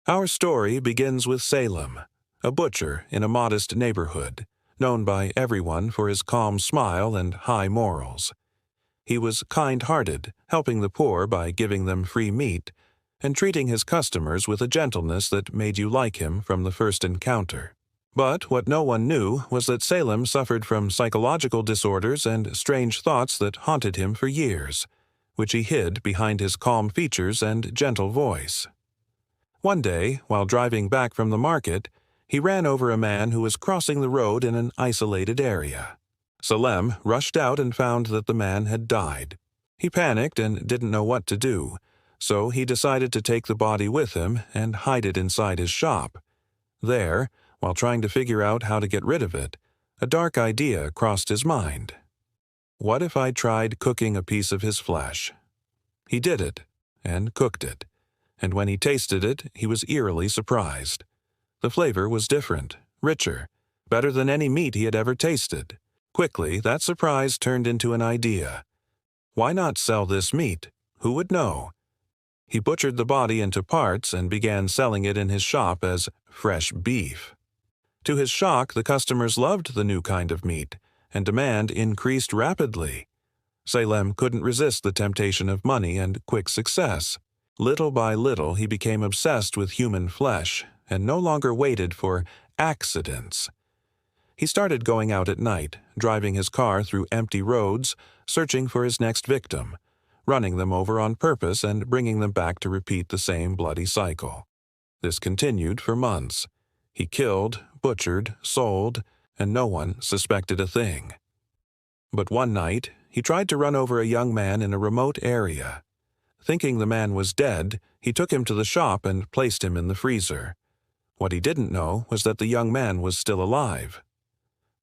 Our story begins with Salem, a butcher in a modest neighborhood, known by everyone for his calm smile and high morals. He was kind-hearted, helping the poor by giving them free meat, and treating his customers with a gentleness that made you like him from the first encounter. But what no one knew was that Salem suffered from psychological disorders and strange thoughts that haunted him for years, which he hid behind his calm features and gentle voice. One day, while driving back from the market, he ran over a man who was crossing the road in an isolated area. Salem rushed out and found that the man had died. He panicked and didn't know what to do, so he decided to take the body with him and hide it inside his shop. There, while trying to figure out how to get rid of it, a dark idea crossed his mind. What if I tried cooking a piece of his flesh? He did it, and cooked it, and when he tasted it, he was eerily surprised. The flavor was different, richer, better than any meat he had ever tasted. Quickly, that surprise turned into an idea. Why not sell this meat? Who would know? He butchered the body into parts and began selling it in his shop as fresh beef. To his shock, the customers loved the new kind of meat, and demand increased rapidly. Salem couldn't resist the temptation of money and quick success. Little by little, he became obsessed with human flesh and no longer waited for accidents. He started going out at night, driving his car through empty roads, searching for his next victim, running them over on purpose and bringing them back to repeat the same bloody cycle. This continued for months. He killed, butchered, sold, and no one suspected a thing. But one night, he tried to run over a young man in a remote area. Thinking the man was dead, he took him to the shop and placed him in the freezer. What he didn't know was that the young man was still alive.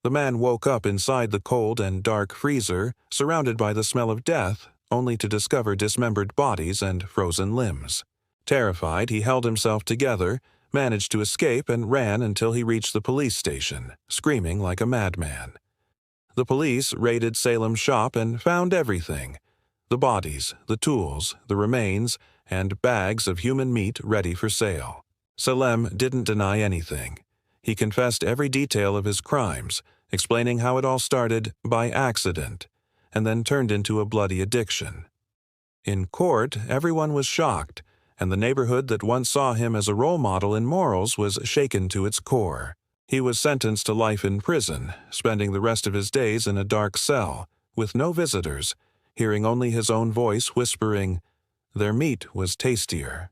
The man woke up inside the cold and dark freezer, surrounded by the smell of death, only to discover dismembered bodies and frozen limbs. Terrified, he held himself together, managed to escape, and ran until he reached the police station, screaming like a madman. The police raided Salem's shop and found everything: the bodies, the tools, the remains, and bags of human meat ready for sale. Salem didn't deny anything. He confessed every detail of his crimes, explaining how it all started by accident, and then turned into a bloody addiction. In court, everyone was shocked, and the neighborhood that once saw him as a role model in morals was shaken to its core. He was sentenced to life in prison, spending the rest of his days in a dark cell, with no visitors, hearing only his own voice whispering, "Their meat was tastier."